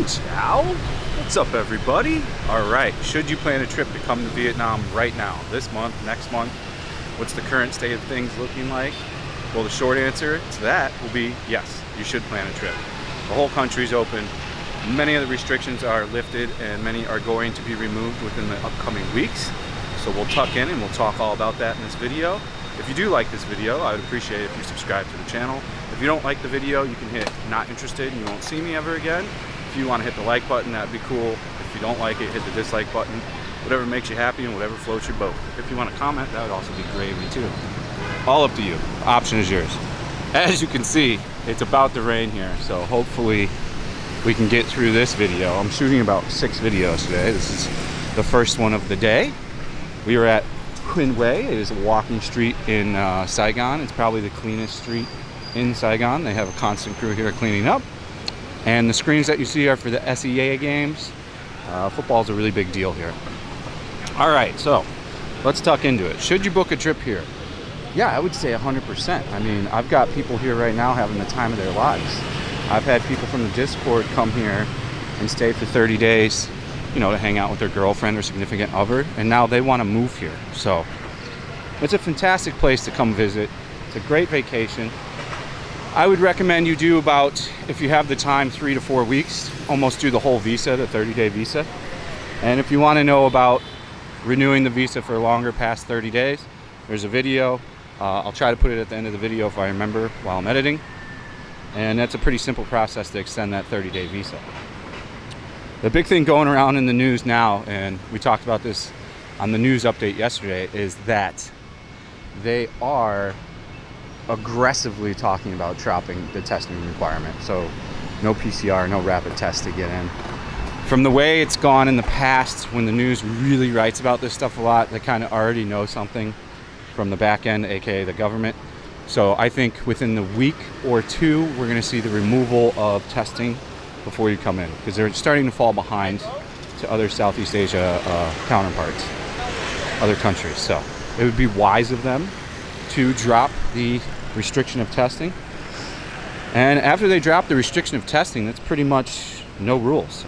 Ciao. What's up, everybody? All right, should you plan a trip to come to Vietnam right now, this month, next month? What's the current state of things looking like? Well, the short answer to that will be yes, you should plan a trip. The whole country's open. Many of the restrictions are lifted and many are going to be removed within the upcoming weeks. So we'll tuck in and we'll talk all about that in this video. If you do like this video, I would appreciate it if you subscribe to the channel. If you don't like the video, you can hit not interested and you won't see me ever again. If you want to hit the like button, that'd be cool. If you don't like it, hit the dislike button. Whatever makes you happy and whatever floats your boat. If you want to comment, that would also be gravy too. All up to you. The option is yours. As you can see, it's about to rain here, so hopefully we can get through this video. I'm shooting about 6 videos today. This is the first one of the day. We are at Quin Way. It is a walking street in Saigon. It's probably the cleanest street in Saigon. They have a constant crew here cleaning up. And the screens that you see are for the SEA games. Football is a really big deal here. All right, so let's tuck into it. Should you book a trip here? Yeah, I would say 100%. I mean, I've got people here right now having the time of their lives. I've had people from the Discord come here and stay for 30 days, you know, to hang out with their girlfriend or significant other, and now they want to move here. So it's a fantastic place to come visit. It's a great vacation. I would recommend you do about, if you have the time, 3 to 4 weeks, almost do the whole visa, the 30-day visa. And if you want to know about renewing the visa for longer past 30 days, there's a video. I'll try to put it at the end of the video if I remember while I'm editing. And that's a pretty simple process to extend that 30-day visa. The big thing going around in the news now, and we talked about this on the news update yesterday, is that they are aggressively talking about dropping the testing requirement. So no PCR, no rapid test to get in. From the way it's gone in the past, when the news really writes about this stuff a lot, they kind of already know something from the back end, aka the government. So I think within the week or two, we're going to see the removal of testing before you come in, because they're starting to fall behind to other Southeast Asia counterparts, other countries. So it would be wise of them to drop the restriction of testing. And after they drop the restriction of testing, that's pretty much no rules.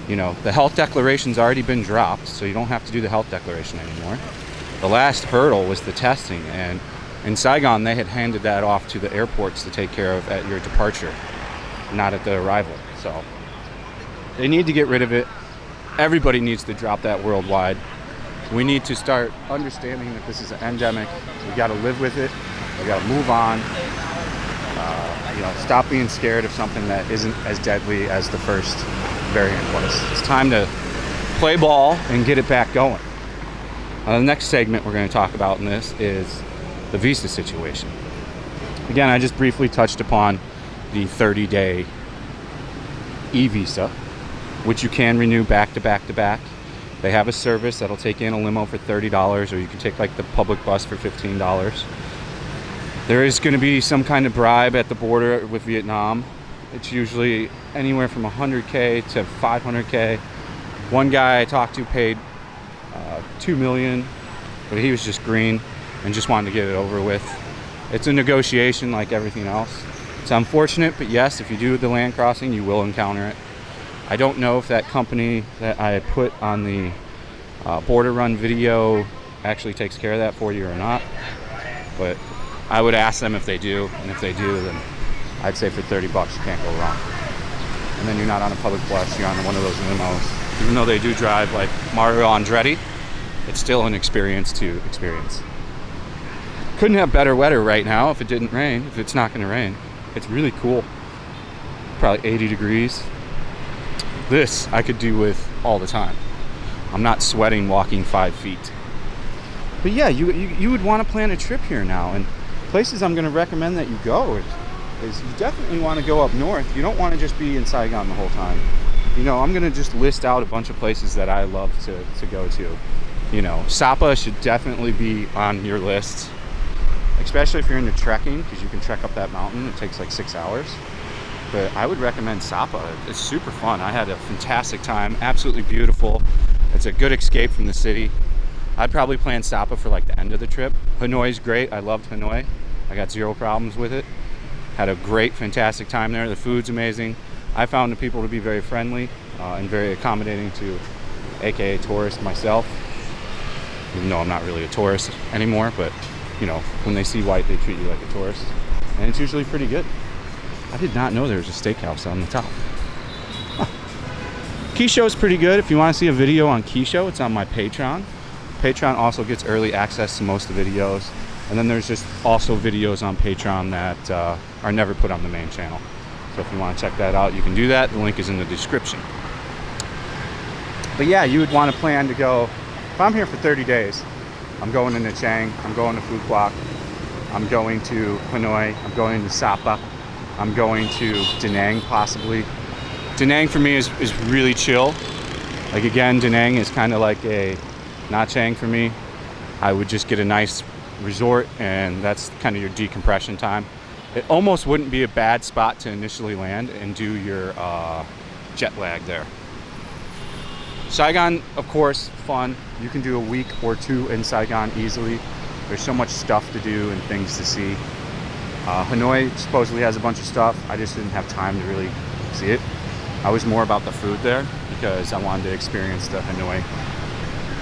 You know, the health declaration's already been dropped, so you don't have to do the health declaration anymore. The last hurdle was the testing, and in Saigon, they had handed that off to the airports to take care of at your departure, not at the arrival. So they need to get rid of it. Everybody needs to drop that worldwide. We need to start understanding that this is an endemic. We got to live with it. We got to move on. You know, stop being scared of something that isn't as deadly as the first variant was. It's time to play ball and get it back going. The next segment we're going to talk about in this is the visa situation. Again, I just briefly touched upon the 30-day e-visa, which you can renew back to back to back. They have a service that'll take you in a limo for $30, or you can take like the public bus for $15. There is going to be some kind of bribe at the border with Vietnam. It's usually anywhere from 100K to 500K. One guy I talked to paid $2 million, but he was just green and just wanted to get it over with. It's a negotiation like everything else. It's unfortunate, but yes, if you do the land crossing, you will encounter it. I don't know if that company that I put on the border run video actually takes care of that for you or not, but I would ask them if they do, and if they do, then I'd say for $30 you can't go wrong. And then you're not on a public bus, you're on one of those limos. Even though they do drive like Mario Andretti, it's still an experience to experience. Couldn't have better weather right now if it didn't rain, if it's not going to rain. It's really cool. Probably 80 degrees. This I could do with all the time. I'm not sweating walking 5 feet. But yeah, you would want to plan a trip here now. And places I'm going to recommend that you go is you definitely want to go up north. You don't want to just be in Saigon the whole time. You know, I'm going to just list out a bunch of places that I love to go to. You know, Sapa should definitely be on your list, especially if you're into trekking, because you can trek up that mountain. It takes like 6 hours. But I would recommend Sapa. It's super fun. I had a fantastic time. Absolutely beautiful. It's a good escape from the city. I'd probably plan Sapa for like the end of the trip. Hanoi's great. I loved Hanoi. I got zero problems with it. Had a great, fantastic time there. The food's amazing. I found the people to be very friendly and very accommodating to aka tourist myself, even though I'm not really a tourist anymore, but you know, when they see white, they treat you like a tourist, and it's usually pretty good. I did not know there was a steakhouse on the top. Quiche is pretty good. If you want to see a video on quiche, it's on my Patreon. Patreon also gets early access to most of the videos, and then there's just also videos on Patreon that are never put on the main channel. So if you want to check that out, you can do that. The link is in the description. But yeah, you would want to plan to go. If I'm here for 30 days, I'm going to Nha Trang, I'm going to Phu Quoc, I'm going to Hanoi, I'm going to Sapa, I'm going to Da Nang possibly. Da Nang for me is really chill. Like again, Da Nang is kind of like a Nha Trang for me. I would just get a nice resort, and that's kind of your decompression time. It almost wouldn't be a bad spot to initially land and do your jet lag there. Saigon, of course, fun. You can do a week or two in Saigon easily. There's so much stuff to do and things to see. Hanoi supposedly has a bunch of stuff. I just didn't have time to really see it. I was more about the food there because I wanted to experience the Hanoi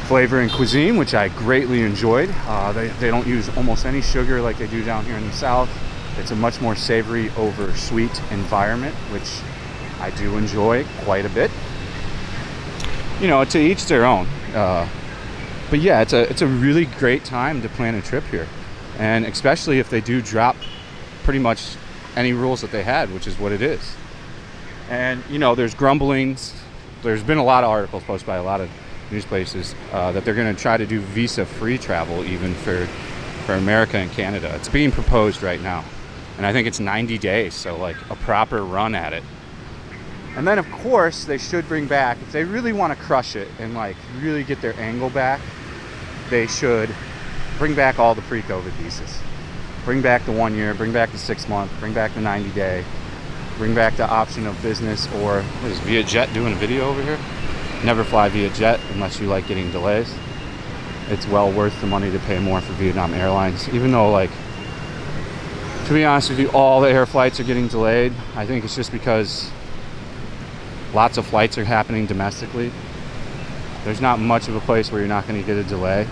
flavor and cuisine, which I greatly enjoyed. They don't use almost any sugar like they do down here in the South. It's a much more savory over sweet environment, which I do enjoy quite a bit. You know, to each their own. But yeah, it's a really great time to plan a trip here, and especially if they do drop pretty much any rules that they had, which is what it is. And you know, there's grumblings. There's been a lot of articles posted by a lot of news places that they're going to try to do visa-free travel even for America and Canada. It's being proposed right now, and I think it's 90 days, so like a proper run at it. And then of course they should bring back, if they really want to crush it and like really get their angle back, they should bring back all the pre-COVID visas. Bring back the 1 year, bring back the 6 month, bring back the 90 day, bring back the option of business, or what is Vietjet doing a video over here? Never fly Vietjet unless you like getting delays. It's well worth the money to pay more for Vietnam Airlines, even though, like, to be honest with you, all the air flights are getting delayed. I think it's just because lots of flights are happening domestically. There's not much of a place where you're not going to get a delay.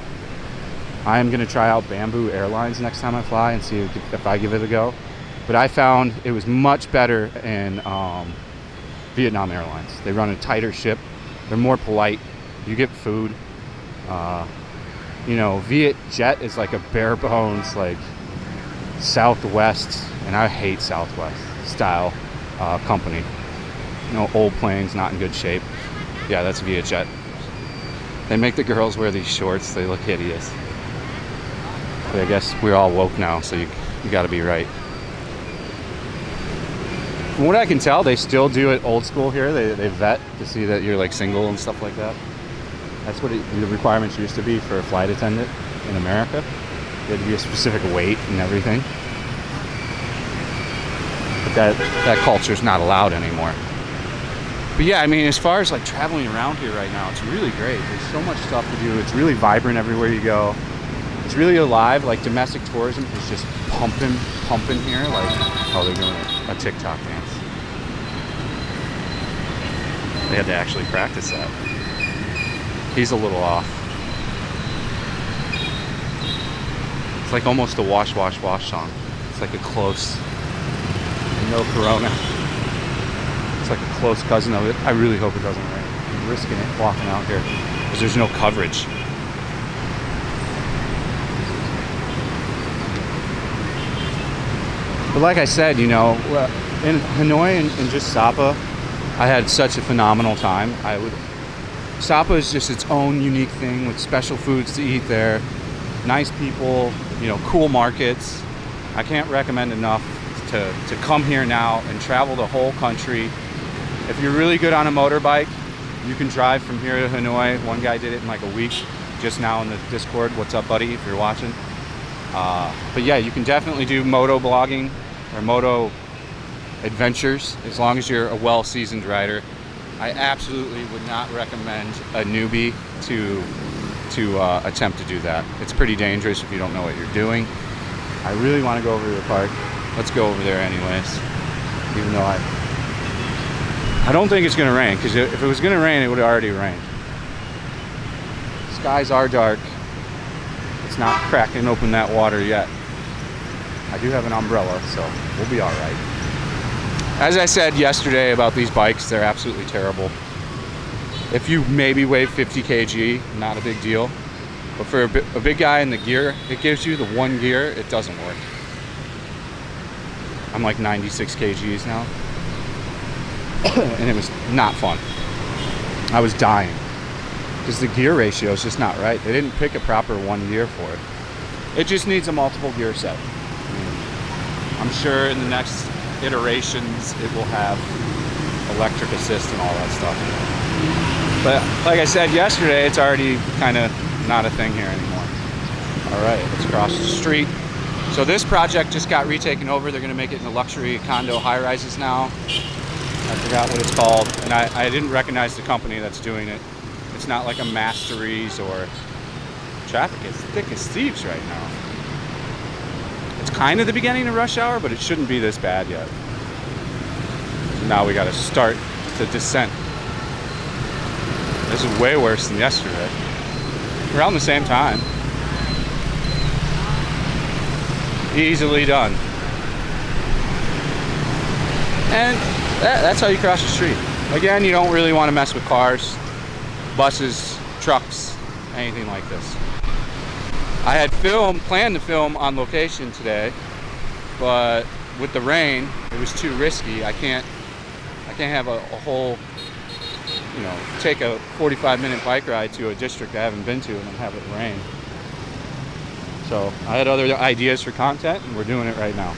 I am going to try out Bamboo Airlines next time I fly and see if I give it a go. But I found it was much better in Vietnam Airlines. They run a tighter ship. They're more polite. You get food. You know, Vietjet is like a bare bones, like Southwest, and I hate Southwest style company. You know, old planes, not in good shape. Yeah, that's Vietjet. They make the girls wear these shorts. They look hideous. But I guess we're all woke now, so you got to be right. From what I can tell, they still do it old school here. They vet to see that you're like single and stuff like that. That's what the requirements used to be for a flight attendant in America. You had to be a specific weight and everything. But that culture's not allowed anymore. But yeah, I mean, as far as like traveling around here right now, it's really great. There's so much stuff to do. It's really vibrant everywhere you go. It's really alive. Like domestic tourism is just pumping here. Like, oh, they're doing a TikTok dance. They had to actually practice that. He's a little off. It's like almost a wash, wash, wash song. It's like a close, no corona. It's like a close cousin of it. I really hope it doesn't rain. I'm risking it walking out here because there's no coverage. But like I said, you know, in Hanoi and just Sapa, I had such a phenomenal time. Sapa is just its own unique thing with special foods to eat there, nice people, you know, cool markets. I can't recommend enough to come here now and travel the whole country. If you're really good on a motorbike, you can drive from here to Hanoi. One guy did it in like a week, just now in the Discord. What's up, buddy, if you're watching? But yeah, you can definitely do moto blogging or moto adventures as long as you're a well-seasoned rider. I absolutely would not recommend a newbie to attempt to do that. It's pretty dangerous if you don't know what you're doing. I really want to go over to the park. Let's go over there anyways, even though I don't think it's gonna rain, because if it was gonna rain, it would have already rained. Skies are dark. It's not cracking open that water yet. I do have an umbrella, so we'll be all right. As I said yesterday about these bikes, they're absolutely terrible. If you maybe weigh 50 kg, not a big deal. But for a big guy in the gear it gives you, the one gear, it doesn't work. I'm like 96 kgs now. And it was not fun. I was dying. Because the gear ratio is just not right. They didn't pick a proper one gear for it. It just needs a multiple gear set. I'm sure in the next iterations it will have electric assist and all that stuff. But like I said yesterday, it's already kind of not a thing here anymore. All right, let's cross the street. So this project just got retaken over. They're gonna make it into luxury condo high rises now. I forgot what it's called, and I didn't recognize the company that's doing it. It's not like a Masteries or traffic is thick as thieves right now. It's kind of the beginning of rush hour, but it shouldn't be this bad yet. So now we gotta start the descent. This is way worse than yesterday. Around the same time. Easily done. And that's how you cross the street. Again, you don't really want to mess with cars, buses, trucks, anything like this. I had planned to film on location today, but with the rain, it was too risky. I can't have a whole, take a 45-minute bike ride to a district I haven't been to and then have it rain. So I had other ideas for content, and we're doing it right now.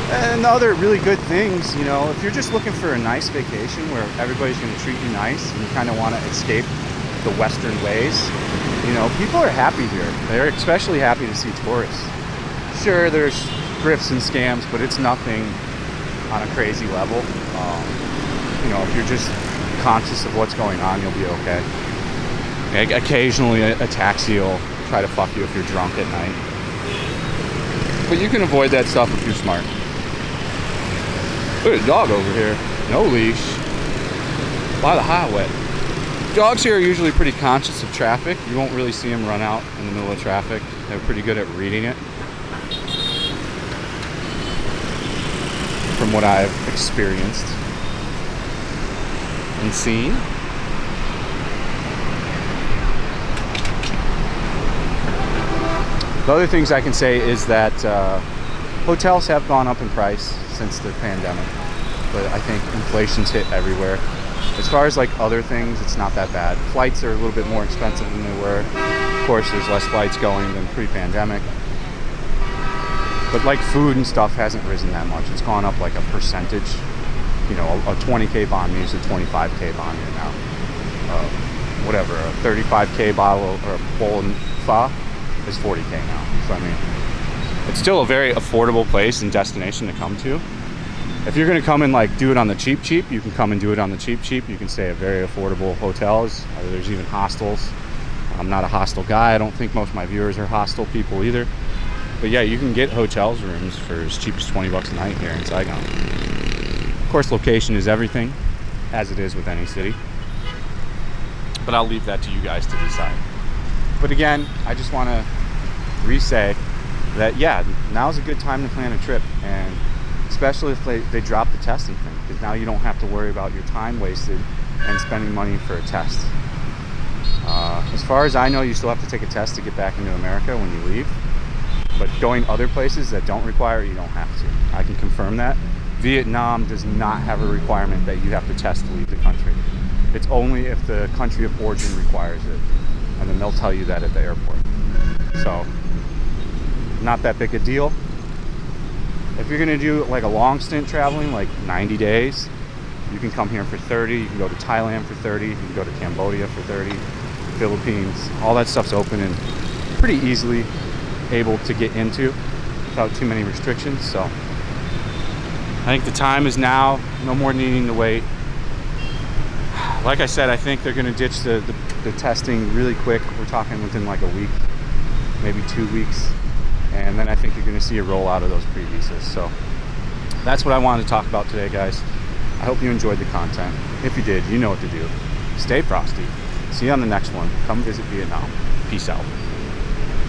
And the other really good things, if you're just looking for a nice vacation where everybody's going to treat you nice and you kind of want to escape the Western ways, people are happy here. They're especially happy to see tourists. Sure, there's grifts and scams, but it's nothing on a crazy level. If you're just conscious of what's going on, you'll be okay. Occasionally a taxi will try to fuck you if you're drunk at night. But you can avoid that stuff if you're smart. Look at a dog over here. No leash. By the highway. Dogs here are usually pretty conscious of traffic. You won't really see them run out in the middle of traffic. They're pretty good at reading it. From what I've experienced and seen. The other things I can say is that hotels have gone up in price since the pandemic, but I think inflation's hit everywhere. As far as like other things, it's not that bad. Flights are a little bit more expensive than they were. Of course, there's less flights going than pre-pandemic. But like food and stuff hasn't risen that much. It's gone up like a percentage. A 20K banh mi is a 25K banh mi now. Whatever, a 35K bottle or a bowl of pho is 40K now. So I mean, it's still a very affordable place and destination to come to. If you're gonna come and like do it on the cheap, you can come and do it on the cheap. You can stay at very affordable hotels. There's even hostels. I'm not a hostel guy. I don't think most of my viewers are hostel people either. But yeah, you can get hotels rooms for as cheap as 20 bucks a night here in Saigon. Of course, location is everything, as it is with any city. But I'll leave that to you guys to decide. But again, I just want to re-say that yeah, now's a good time to plan a trip, and especially if they drop the testing thing, because now you don't have to worry about your time wasted and spending money for a test. As far as I know, you still have to take a test to get back into America when you leave, but going other places that don't require it, you don't have to. I can confirm that. Vietnam does not have a requirement that you have to test to leave the country. It's only if the country of origin requires it, and then they'll tell you that at the airport. So, not that big a deal. If you're gonna do like a long stint traveling, like 90 days, you can come here for 30, you can go to Thailand for 30, you can go to Cambodia for 30, Philippines, all that stuff's open and pretty easily able to get into without too many restrictions. So I think the time is now, no more needing to wait. Like I said, I think they're gonna ditch the testing really quick. We're talking within like a week, maybe 2 weeks. And then I think you're gonna see a rollout of those pre-visas. So That's what I wanted to talk about today, guys. I hope you enjoyed the content. If you did, you know what to do. Stay frosty. See you on the next one. Come visit Vietnam. Peace out.